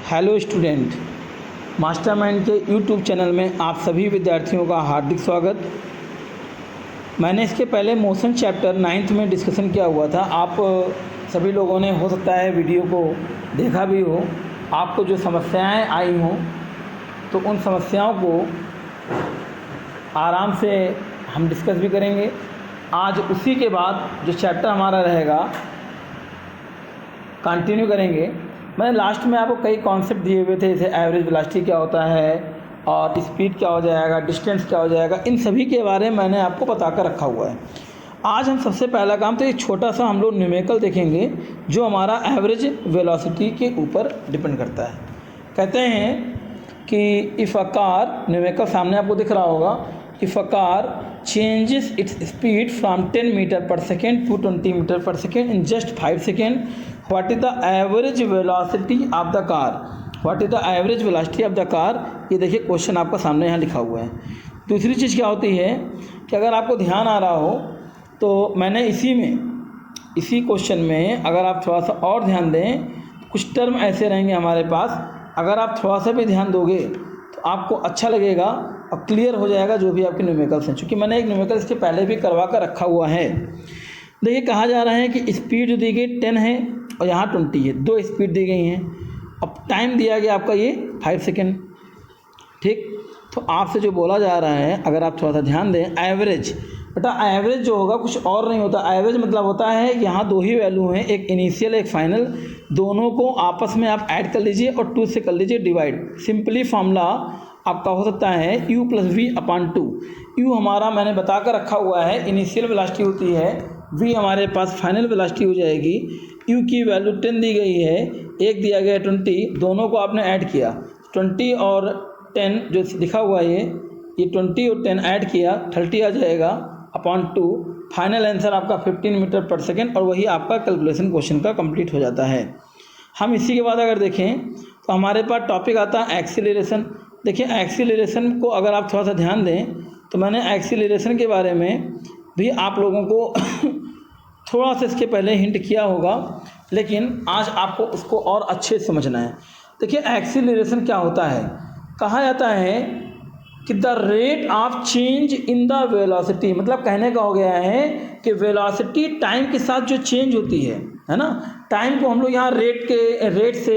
Hello student, mastermind के YouTube channel में आप सभी विद्यार्थियों का हार्दिक स्वागत। मैंने इसके पहले मोशन चैप्टर 9th में डिस्कशन किया हुआ था। आप सभी लोगों ने हो सकता है वीडियो को देखा भी हो। आपको जो समस्याएं आई हों तो उन समस्याओं को आराम से हम डिस्कस भी करेंगे। आज उसी के बाद जो चैप्टर हमारा रहेगा कंटिन्यू करेंगे। मैंने लास्ट में आपको कई कॉन्सेप्ट दिए हुए थे, जैसे एवरेज वेलोसिटी क्या होता है और स्पीड क्या हो जाएगा, डिस्टेंस क्या हो जाएगा, इन सभी के बारे में मैंने आपको बता कर रखा हुआ है। आज हम सबसे पहला काम तो एक छोटा सा हम लोग न्यूमेरिकल देखेंगे जो हमारा एवरेज वेलोसिटी के ऊपर डिपेंड करता है। कहते हैं कि इफ़ अ कार, न्यूमेरिकल सामने आपको दिख रहा होगा, if a car changes its speed from 10 meter per second to 20 meter per second in just 5 seconds, what is the average velocity of the car? What is the average velocity of the car? ये देखिए question आपका सामने यहाँ लिखा हुआ है। दूसरी चीज़ क्या होती है कि अगर आपको ध्यान आ रहा हो तो मैंने इसी क्वेश्चन में अगर आप थोड़ा सा और ध्यान दें, कुछ टर्म ऐसे रहेंगे हमारे पास, अगर आप थोड़ा सा भी ध्यान दोगे तो आपको अच्छा लगेगा और क्लियर हो जाएगा जो भी आपके न्यूमेरिकल्स हैं। चूँकि मैंने एक न्यूमेरिकल इसके पहले भी करवा कर रखा हुआ है। देखिए कहा जा रहा है कि स्पीड जो दी गई 10 है और यहाँ 20 है, दो स्पीड दी गई हैं। अब टाइम दिया गया आपका ये 5 सेकेंड। ठीक, तो आपसे जो बोला जा रहा है, अगर आप थोड़ा सा ध्यान दें, एवरेज, बेटा एवरेज जो होगा कुछ और नहीं होता। एवरेज मतलब होता है यहाँ दो ही वैल्यू हैं, एक इनिशियल एक फाइनल, दोनों को आपस में आप ऐड कर लीजिए और 2 से कर लीजिए डिवाइड। सिंपली फॉर्मूला आपका हो सकता है u + v/2। u हमारा मैंने बता कर रखा हुआ है इनिशियल वेलोसिटी होती है, v हमारे पास फाइनल वेलोसिटी हो जाएगी। u की वैल्यू 10 दी गई है, एक दिया गया 20, दोनों को आपने ऐड किया, 20 और 10 जो लिखा हुआ है ये 20 और 10 ऐड किया 30 आ जाएगा अपॉन 2। फाइनल आंसर आपका 15 मीटर पर सेकेंड, और वही आपका कैलकुलेशन क्वेश्चन का कंप्लीट हो जाता है। हम इसी के बाद अगर देखें तो हमारे पास टॉपिक आता है एक्सीलरेशन। देखिए एक्सीलरेशन को अगर आप थोड़ा सा ध्यान दें तो मैंने एक्सीलरेशन के बारे में भी आप लोगों को थोड़ा सा इसके पहले हिंट किया होगा, लेकिन आज आपको उसको और अच्छे से समझना है। देखिए एक्सीलरेशन क्या होता है, कहा जाता है कि the rate of change in the velocity, मतलब कहने का हो गया है कि वेलोसिटी टाइम के साथ जो चेंज होती है ना, टाइम को हम लोग यहाँ रेट से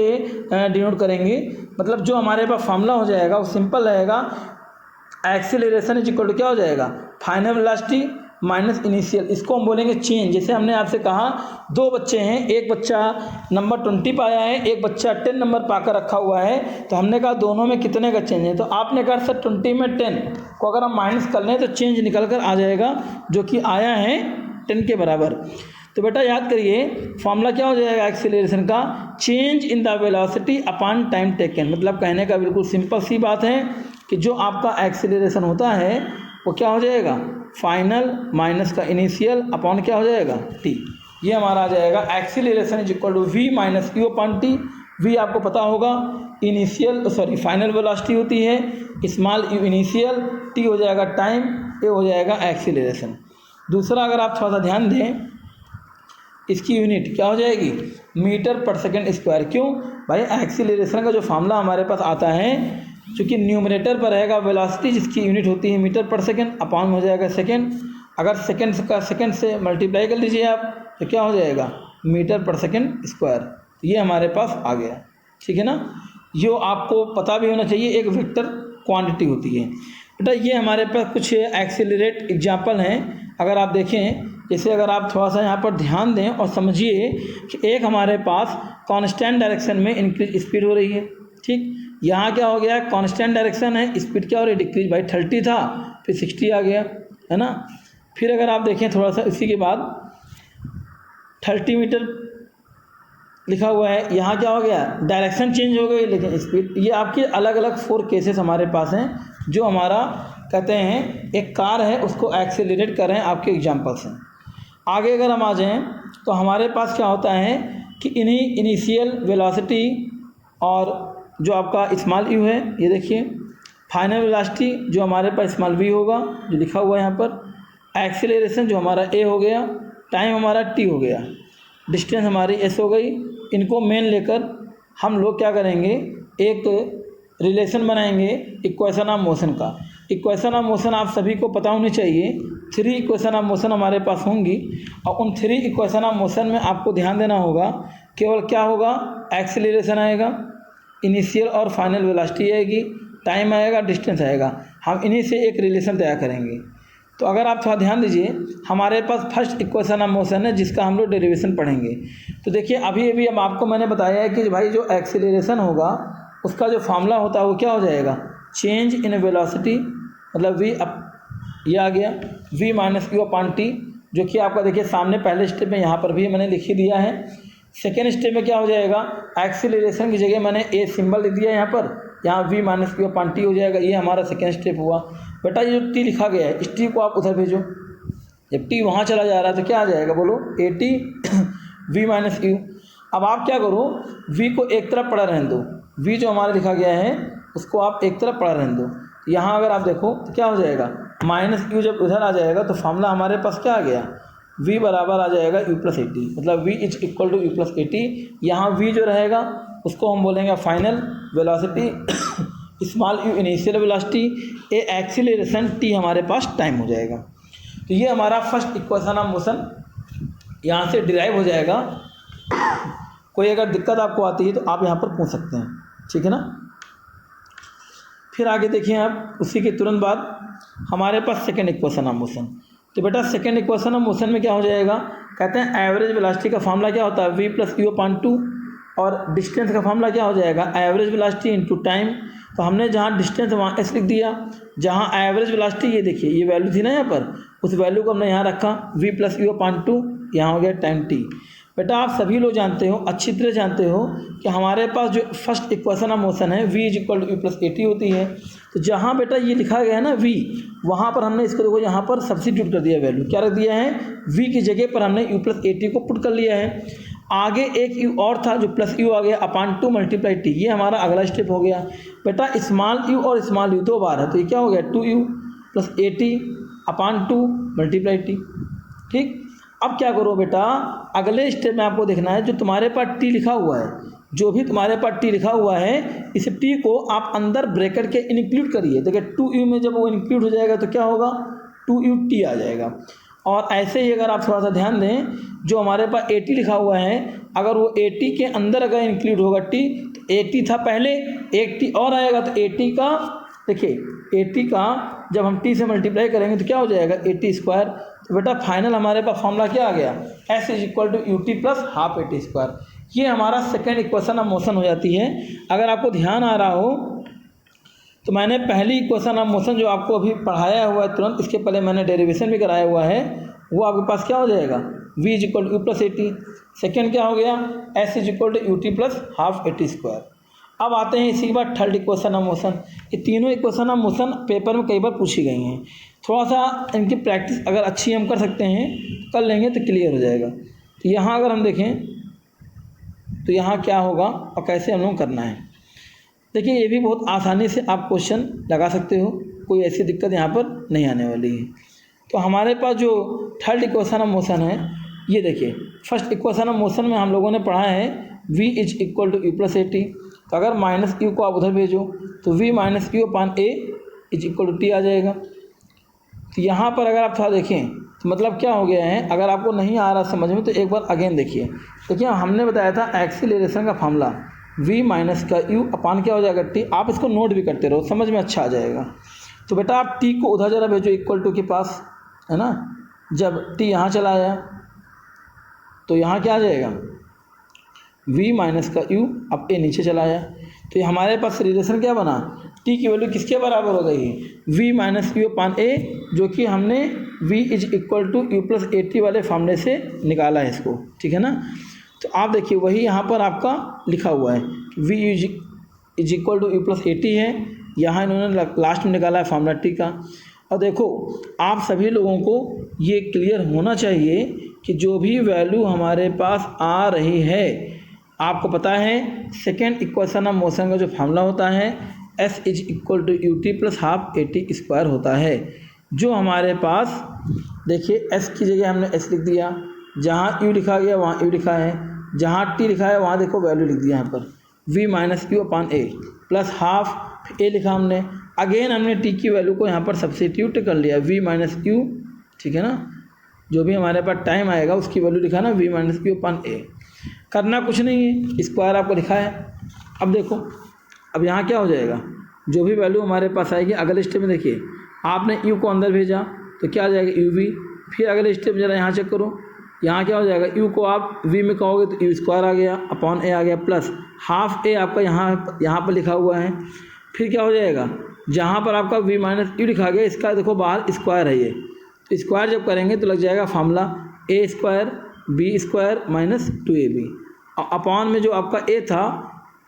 डिनोट करेंगे। मतलब जो हमारे पास फार्मूला हो जाएगा वो सिंपल रहेगा, एक्सीलरेशन इज इक्वल टू क्या हो जाएगा, फाइनल वेलोसिटी माइनस इनिशियल, इसको हम बोलेंगे चेंज। जैसे हमने आपसे कहा दो बच्चे हैं, एक बच्चा नंबर 20 पाया है, एक बच्चा 10 नंबर पाकर रखा हुआ है, तो हमने कहा दोनों में कितने का चेंज है, तो आपने कहा सर 20 में 10 को अगर हम माइनस कर लें तो चेंज निकल कर आ जाएगा जो कि आया है 10 के बराबर। तो बेटा याद करिए फॉर्मूला क्या हो जाएगा एक्सीलरेशन का, change in the velocity upon time taken. मतलब कहने का बिल्कुल सिंपल सी बात है कि जो आपका एक्सीलरेशन होता है वो क्या हो जाएगा, फाइनल माइनस का इनिशियल अपॉन क्या हो जाएगा, टी। ये हमारा आ जाएगा acceleration is equal to v minus u upon t. v आपको पता होगा फाइनल वेलोसिटी होती है, स्मॉल यू इनिशियल, टी हो जाएगा टाइम, ये हो जाएगा एक्सीलरेशन। दूसरा अगर आप थोड़ा सा ध्यान दें, इसकी यूनिट क्या हो जाएगी, मीटर पर सेकेंड स्क्वायर। क्यों भाई, एक्सीलरेशन का जो फार्मूला हमारे पास आता है, चूँकि न्यूमरेटर पर रहेगा वेलोसिटी जिसकी यूनिट होती है मीटर पर सेकेंड, अपॉन हो जाएगा सेकेंड। अगर सेकेंड का सेकेंड से मल्टीप्लाई कर लीजिए आप तो क्या हो जाएगा, मीटर पर सेकेंड स्क्वायर। ये हमारे पास आ गया, ठीक है ना। जो आपको पता भी होना चाहिए, एक वेक्टर क्वांटिटी होती है बेटा। ये हमारे पास कुछ एक्सीलरेट एग्जाम्पल हैं, अगर आप देखें, जैसे अगर आप थोड़ा सा यहाँ पर ध्यान दें और समझिए कि एक हमारे पास कांस्टेंट डायरेक्शन में इंक्रीज स्पीड हो रही है। ठीक, यहाँ क्या हो गया, कांस्टेंट डायरेक्शन है, स्पीड क्या हो रही है, डिक्रीज। भाई 30 था फिर 60 आ गया, है ना। फिर अगर आप देखें थोड़ा सा इसी के बाद 30 मीटर लिखा हुआ है, यहाँ क्या हो गया, डायरेक्शन चेंज हो गई लेकिन स्पीड। ये आपके अलग अलग 4 केसेस हमारे पास हैं जो हमारा कहते हैं एक कार है उसको एक्सेलरेट कर रहे हैं, आपके एग्जाम्पल्स हैं। आगे अगर हम आ जाएँ तो हमारे पास क्या होता है कि इन्हीं इनिशियल वेलोसिटी और जो आपका स्मॉल यू है, ये देखिए फाइनल वेलोसिटी जो हमारे पास स्मॉल वी होगा जो लिखा हुआ है यहाँ पर, एक्सीलरेशन जो हमारा ए हो गया, टाइम हमारा टी हो गया, डिस्टेंस हमारी एस हो गई। इनको मेन लेकर हम लोग क्या करेंगे, एक रिलेशन बनाएंगे इक्वेशन ऑफ मोशन का। इक्वेशन ऑफ मोशन आप सभी को पता होनी चाहिए। 3 इक्वेशन ऑफ मोशन हमारे पास होंगी और उन 3 इक्वेशन ऑफ मोशन में आपको ध्यान देना होगा, केवल क्या होगा, एक्सीलरेशन आएगा, इनिशियल और फाइनल वेलोसिटी आएगी, टाइम आएगा, डिस्टेंस आएगा। हम इन्हीं से एक रिलेशन तैयार करेंगे। तो अगर आप थोड़ा ध्यान दीजिए, हमारे पास फर्स्ट इक्वेशन ऑफ मोशन है जिसका हम लोग डेरिवेशन पढ़ेंगे। तो देखिए अभी अब आपको मैंने बताया है कि भाई जो एक्सीलरेशन होगा उसका जो फार्मूला होता है वो क्या हो जाएगा, चेंज इन वेलोसिटी, मतलब v अप, ये आ गया v minus u upon T, जो कि आपका देखिए सामने पहले स्टेप में यहाँ पर भी मैंने लिख ही दिया है। सेकेंड स्टेप में क्या हो जाएगा, एक्सीलरेशन की जगह मैंने ए सिंबल लिख दिया यहाँ पर, यहाँ v minus u upon T हो जाएगा। ये हमारा सेकेंड स्टेप हुआ। बेटा ये जो टी लिखा गया है इस टी को आप उधर भेजो। जब टी वहाँ चला जा रहा है तो क्या आ जाएगा, बोलो A T V minus you. अब आप क्या करो, v को एक तरफ पड़ा रहने दो, v जो हमारा लिखा गया है उसको आप एक तरफ पड़ा रहने दो। यहाँ अगर आप देखो तो क्या हो जाएगा, माइनस यू जब उधर आ जाएगा तो फार्मूला हमारे पास क्या आ गया, v बराबर आ जाएगा u प्लस ए टी, मतलब v is equal to u plus a t. यहाँ v जो रहेगा उसको हम बोलेंगे final velocity, small u initial velocity, a acceleration, t हमारे पास टाइम हो जाएगा। तो ये हमारा फर्स्ट इक्वेशन ऑफ मोशन यहाँ से डिराइव हो जाएगा। कोई अगर दिक्कत आपको आती है तो आप यहाँ पर पूछ सकते हैं, ठीक है ना। फिर आगे देखिए आप, उसी के तुरंत बाद हमारे पास सेकेंड इक्वेशन ऑफ मोशन। तो बेटा सेकेंड इक्वेशन ऑफ मोशन में क्या हो जाएगा, कहते हैं एवरेज वेलोसिटी का फार्मूला क्या होता है, v plus you upon two, और डिस्टेंस का फार्मूला क्या हो जाएगा, एवरेज वेलोसिटी इनटू टाइम। तो हमने जहाँ डिस्टेंस वहाँ एस लिख दिया, जहाँ एवरेज वेलोसिटी ये देखिए ये वैल्यू थी ना यहाँ पर, उस वैल्यू को हमने यहाँ रखा v plus you upon two, यहाँ हो गया टाइम t। बेटा आप सभी लोग जानते हो, अच्छी तरह जानते हो कि हमारे पास जो फर्स्ट इक्वेशन ऑफ मोशन है v is equal to u plus a t होती है। तो जहाँ बेटा ये लिखा गया है ना v, वहाँ पर हमने इसको देखो यहाँ पर सब्स्टिट्यूट कर दिया, वैल्यू क्या रख दिया है, v की जगह पर हमने u प्लस ए टी को पुट कर लिया है। आगे एक u और था जो प्लस u आ गया अपॉन टू मल्टीप्लाई टी, ये हमारा अगला स्टेप हो गया। बेटा स्मॉल u और स्मॉल u दो बार है तो ये क्या हो गया, 2u plus a T upon two multiply T. ठीक, अब क्या करो बेटा, अगले स्टेप में आपको देखना है जो तुम्हारे पास टी लिखा हुआ है, जो भी तुम्हारे पास टी लिखा हुआ है इस टी को आप अंदर ब्रैकेट के इंक्लूड करिए। देखिए 2u में जब वो इंक्लूड हो जाएगा तो क्या होगा, 2ut आ जाएगा। और ऐसे ही अगर आप थोड़ा सा ध्यान दें, जो हमारे पास 80 लिखा हुआ है, अगर वो 80 के अंदर अगर इंक्लूड होगा टी, तो 80 था पहले, एक टी और आएगा तो 80 का, देखिए 80 का जब हम टी से मल्टीप्लाई करेंगे तो क्या हो जाएगा, 80 स्क्वायर। तो बेटा फाइनल हमारे पास फॉर्मूला क्या आ गया, s is equal to u t plus half a t square. ये हमारा सेकेंड इक्वेशन ऑफ मोशन हो जाती है। अगर आपको ध्यान आ रहा हो तो मैंने पहली इक्वेशन ऑफ मोशन जो आपको अभी पढ़ाया हुआ है तुरंत इसके पहले मैंने डेरिवेशन भी कराया हुआ है, वो आपके पास क्या हो जाएगा, v is equal to u plus a t. Second क्या हो गया, s is equal to u t plus half a t square. अब आते हैं इसी के बाद थर्ड इक्वेशन ऑफ मोशन। ये तीनों इक्वेशन ऑफ मोशन पेपर में कई बार पूछी गई हैं। थोड़ा सा इनकी प्रैक्टिस अगर अच्छी हम कर सकते हैं, कर लेंगे तो क्लियर हो जाएगा। तो यहाँ अगर हम देखें तो यहाँ क्या होगा और कैसे हम लोग करना है, देखिए ये भी बहुत आसानी से आप क्वेश्चन लगा सकते हो, कोई ऐसी दिक्कत यहाँ पर नहीं आने वाली है। तो हमारे पास जो थर्ड इक्वेशन ऑफ मोशन है, ये देखिए फर्स्ट इक्वेशन ऑफ मोशन में हम लोगों ने पढ़ा है v is equal to u plus a t. तो अगर माइनस यू को आप उधर भेजो तो v minus u upon a is equal to t आ जाएगा। तो यहाँ पर अगर आप थोड़ा देखें तो मतलब क्या हो गया है, अगर आपको नहीं आ रहा समझ में तो एक बार अगेन देखिए। देखिए हमने बताया था एक्सीलरेशन का फार्मूला v माइनस का u अपान क्या हो जाएगा t। आप इसको नोट भी करते रहो, समझ में अच्छा आ जाएगा। तो बेटा आप t को उधर जरा भेजो इक्वल टू के पास, है ना। जब t यहाँ चला आया तो यहाँ क्या आ जाएगा, v माइनस का u, अब a नीचे चला आया तो ये हमारे पास रिलेशन क्या बना, t की वैल्यू किसके बराबर हो गई, v minus u upon a, जो कि हमने v is equal to u plus a t वाले फार्मूले से निकाला है इसको, ठीक है ना। तो आप देखिए वही यहाँ पर आपका लिखा हुआ है v is equal to u plus a t है, यहाँ इन्होंने लास्ट में निकाला है फार्मूला टी का। और देखो आप सभी लोगों को ये क्लियर होना चाहिए कि जो भी वैल्यू हमारे पास आ रही है, आपको पता है सेकेंड इक्वेशन ऑफ मोशन का जो फार्मूला होता है s is equal to u t plus half a t square होता है। जो हमारे पास देखिए s की जगह हमने s लिख दिया, जहाँ u लिखा गया वहाँ u लिखा है, जहाँ t लिखा है वहाँ देखो वैल्यू लिख दिया यहाँ पर। v माइनस क्यू अपॉन ए प्लस हाफ ए लिखा हमने। अगेन हमने टी की वैल्यू को यहाँ पर सब्स्टिट्यूट कर लिया, v माइनस क्यू, ठीक है ना, जो भी हमारे पास टाइम आएगा उसकी वैल्यू लिखा ना v माइनस क्यू अपॉन ए। करना कुछ नहीं है, स्क्वायर आपको लिखा है। अब देखो, अब यहाँ क्या हो जाएगा, जो भी वैल्यू हमारे पास आएगी अगले स्टेप में देखिए, आपने u को अंदर भेजा तो क्या आ जाएगा uv, फिर अगले स्टेप जरा यहाँ चेक करो, यहाँ क्या हो जाएगा, u को आप v में कहोगे तो u स्क्वायर आ गया अपॉन a आ गया प्लस हाफ a आपका यहाँ पर लिखा हुआ है। फिर क्या हो जाएगा, जहाँ पर आपका v माइनस u लिखा गया इसका देखो बाहर स्क्वायर है ये, तो स्क्वायर जब करेंगे तो लग जाएगा formula a square b square minus 2ab। Upon में जो आपका a था,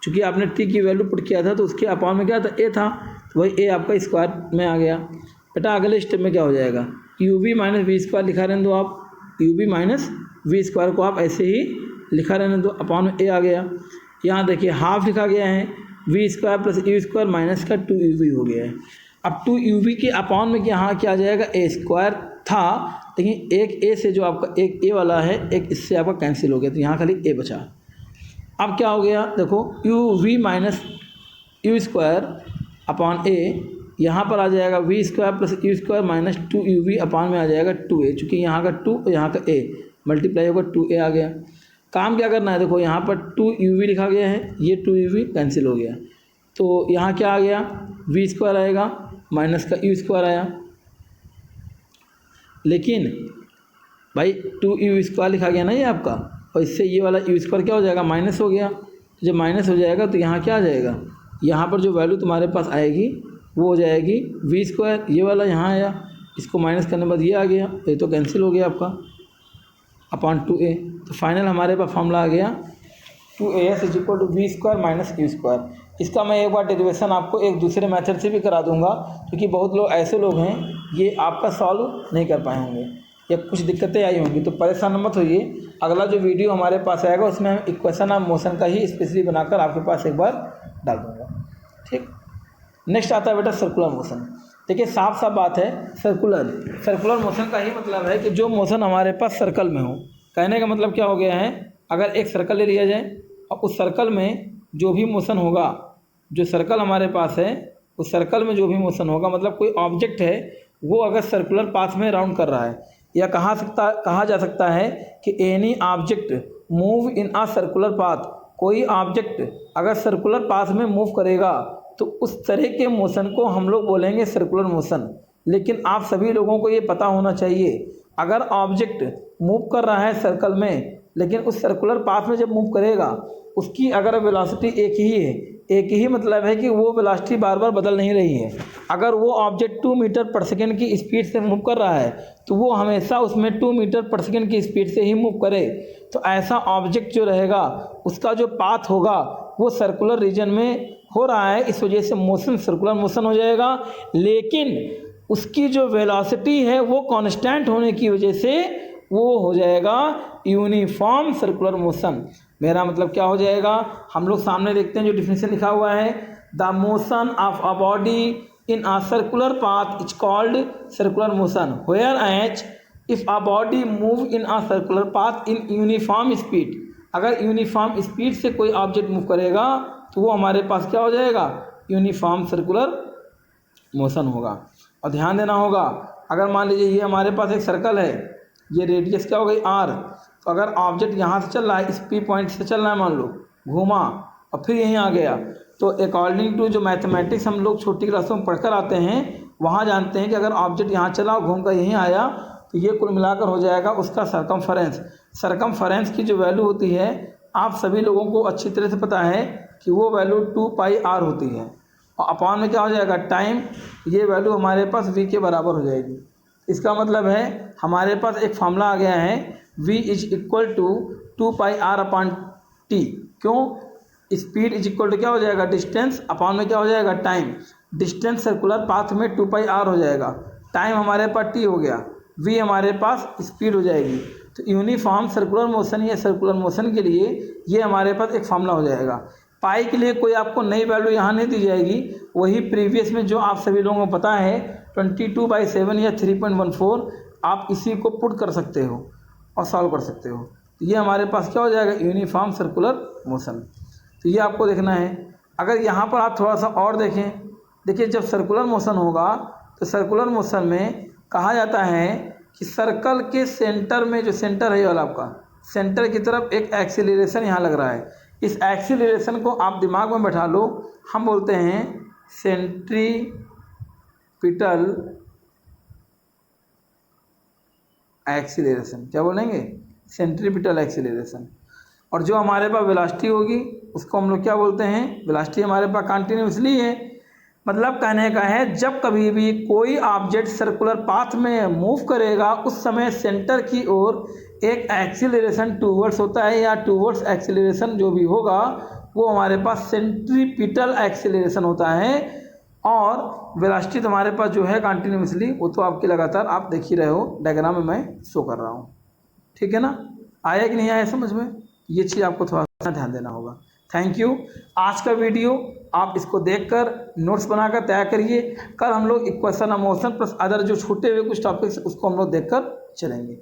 चूँकि आपने t की वैल्यू पुट किया था तो उसके अपॉन में क्या था, a था, तो वही a आपका स्क्वायर में आ गया। बेटा अगले स्टेप में क्या हो जाएगा, ub माइनस वी स्क्वायर लिखा रहने दो आप, ub माइनस वी स्क्वायर को आप ऐसे ही लिखा रहने दो, अपॉन में a आ गया। यहाँ देखिए हाफ लिखा गया है, v square plus u square minus का 2uv हो गया है। अब 2uv के अपॉन में यहाँ क्या आ जाएगा, a स्क्वायर था, लेकिन एक a से जो आपका एक a वाला है, एक इससे आपका कैंसिल हो गया, तो यहाँ खाली a बचा। अब क्या हो गया, देखो uv minus u square upon a, यहाँ पर आ जाएगा v square plus u square minus 2uv upon में आ जाएगा 2a, चूँकि यहाँ का 2 और यहाँ का a मल्टीप्लाई होगा 2a आ गया। काम क्या करना है, देखो यहाँ पर 2uv लिखा गया है, ये 2uv कैंसिल हो गया, तो यहाँ क्या आ गया, v स्क्वायर आएगा माइनस का u स्क्वायर आया। लेकिन भाई 2u स्क्वायर लिखा गया ना ये आपका, और इससे ये वाला u स्क्वायर क्या हो जाएगा, माइनस हो गया। तो जब माइनस हो जाएगा तो यहाँ क्या आ जाएगा, यहाँ पर जो वैल्यू तुम्हारे पास आएगी वो हो जाएगी v स्क्वायर, ये वाला यहाँ आया, इसको माइनस करने के बाद ये आ गया, ये तो कैंसिल हो गया आपका अपॉन 2a। तो फाइनल हमारे पास फॉर्मूला आ गया 2as is equal to v square minus u square. इसका मैं एक बार डेरिवेशन आपको एक दूसरे मेथड से भी करा दूंगा, क्योंकि बहुत लोग ऐसे लोग हैं ये आपका सॉल्व नहीं कर पाए होंगे या कुछ दिक्कतें आई होंगी, तो परेशान मत होइए। अगला जो वीडियो हमारे पास आएगा उसमें हम इक्वेशन ऑफ मोशन का ही स्पेशली बनाकर आपके पास एक बार डाल दूँगा, ठीक। नेक्स्ट आता है बेटा सर्कुलर मोशन। देखिए साफ साफ बात है, सर्कुलर मोशन का ही मतलब है कि जो मोशन हमारे पास सर्कल में हो। कहने का मतलब क्या हो गया है, अगर एक सर्कल ले लिया जाए और उस सर्कल में जो भी मोशन होगा, जो सर्कल हमारे पास है उस सर्कल में जो भी मोशन होगा, मतलब कोई ऑब्जेक्ट है वो अगर सर्कुलर पाथ में राउंड कर रहा है, या कहा जा सकता है कि any object move in a circular path, कोई ऑब्जेक्ट अगर सर्कुलर पाथ में मूव करेगा तो उस तरह के मोशन को हम लोग बोलेंगे सर्कुलर मोशन। लेकिन आप सभी लोगों को ये पता होना चाहिए, अगर ऑब्जेक्ट मूव कर रहा है सर्कल में, लेकिन उस सर्कुलर पाथ में जब मूव करेगा उसकी अगर वेलोसिटी एक ही है, एक ही मतलब है कि वो वेलोसिटी बार बार बदल नहीं रही है। अगर वो ऑब्जेक्ट 2 मीटर पर सेकेंड की स्पीड से मूव कर रहा है तो वो हमेशा उसमें 2 मीटर पर सेकेंड की स्पीड से ही मूव करे। तो ऐसा ऑब्जेक्ट जो रहेगा उसका जो पाथ होगा वो सर्कुलर रीजन में हो रहा है, इस वजह से मोशन सर्कुलर मोशन हो जाएगा। लेकिन उसकी जो वेलोसिटी है वो कांस्टेंट होने की वजह से वो हो जाएगा यूनिफॉर्म सर्कुलर मोशन। मेरा मतलब क्या हो जाएगा, हम लोग सामने देखते हैं जो डिफिनेशन लिखा हुआ है, the motion of a body in a circular path is called circular motion, where as if a body move in a circular path in uniform speed. अगर यूनिफॉर्म स्पीड से कोई ऑब्जेक्ट मूव करेगा तो वो हमारे पास क्या हो जाएगा, यूनिफॉर्म सर्कुलर मोशन होगा। और ध्यान देना होगा, अगर मान लीजिए ये हमारे पास एक सर्कल है, ये रेडियस क्या हो गई r, तो अगर ऑब्जेक्ट यहाँ से चल रहा है, इस P पॉइंट से चल रहा है, मान लो घूमा और फिर यहीं आ गया, तो अकॉर्डिंग टू जो मैथमेटिक्स हम लोग छोटी क्लासों में पढ़कर आते हैं, वहाँ जानते हैं कि अगर ऑब्जेक्ट यहाँ चला घूम कर यहीं आया तो ये कुल मिलाकर हो जाएगा उसका सरकमफरेंस की जो वैल्यू होती है आप सभी लोगों को अच्छी तरह से पता है कि वो वैल्यू 2πr होती है। और अपॉन में क्या हो जाएगा, टाइम, ये वैल्यू हमारे पास v के बराबर हो जाएगी। इसका मतलब है हमारे पास एक फार्मूला आ गया है v is equal to 2πr upon t। क्यों, स्पीड इज इक्वल टू क्या हो जाएगा, डिस्टेंस, अपॉन में क्या हो जाएगा, टाइम। डिस्टेंस सर्कुलर पाथ में 2πr हो जाएगा, टाइम हमारे पास t हो गया, v हमारे पास स्पीड हो जाएगी। तो यूनिफॉर्म सर्कुलर मोशन या सर्कुलर मोशन के लिए ये हमारे पास एक फार्मूला हो जाएगा। पाई के लिए कोई आपको नई वैल्यू यहाँ नहीं दी जाएगी, वही प्रीवियस में जो आप सभी लोगों को पता है 22/7 या 3.14, आप इसी को पुट कर सकते हो और सॉल्व कर सकते हो। तो ये हमारे पास क्या हो जाएगा, यूनिफॉर्म सर्कुलर मोशन। तो ये आपको देखना है। अगर यहाँ पर आप थोड़ा सा और देखें, देखिए जब सर्कुलर मोशन होगा तो सर्कुलर मोशन में कहा जाता है कि सर्कल के सेंटर में, जो सेंटर है ये वाला आपका, सेंटर की तरफ एक एक्सीलरेशन यहाँ लग रहा है। इस एक्सीलरेशन को आप दिमाग में बैठा लो, हम बोलते हैं सेंट्रीपिटल एक्सीलरेशन। क्या बोलेंगे? Centripetal acceleration. और जो हमारे पास वेलोसिटी होगी उसको हम लोग क्या बोलते हैं? वेलोसिटी हमारे पास कंटिन्यूसली है। मतलब कहने का है जब कभी भी कोई ऑब्जेक्ट सर्कुलर पाथ में मूव करेगा उस समय सेंटर की ओर एक एक्सीलरेशन टूवर्ड्स होता है, या टूवर्ड्स एक्सीलरेशन जो भी होगा वो हमारे पास सेंट्रीपिटल एक्सीलरेशन होता है। और वेलोसिटी तो हमारे पास जो है कंटिन्यूसली, वो तो आपकी लगातार आप देख ही रहे हो, डायग्राम में मैं शो कर रहा हूँ। ठीक है ना? आया कि नहीं आया समझ में? ये चीज़ आपको थोड़ा सा ध्यान देना होगा। Thank you. आज का वीडियो आप इसको देखकर नोट्स बनाकर तैयार करिए। कल हम लोग equation of motion plus other जो छूटे हुए कुछ टॉपिक्स उसको हम लोग देखकर चलेंगे।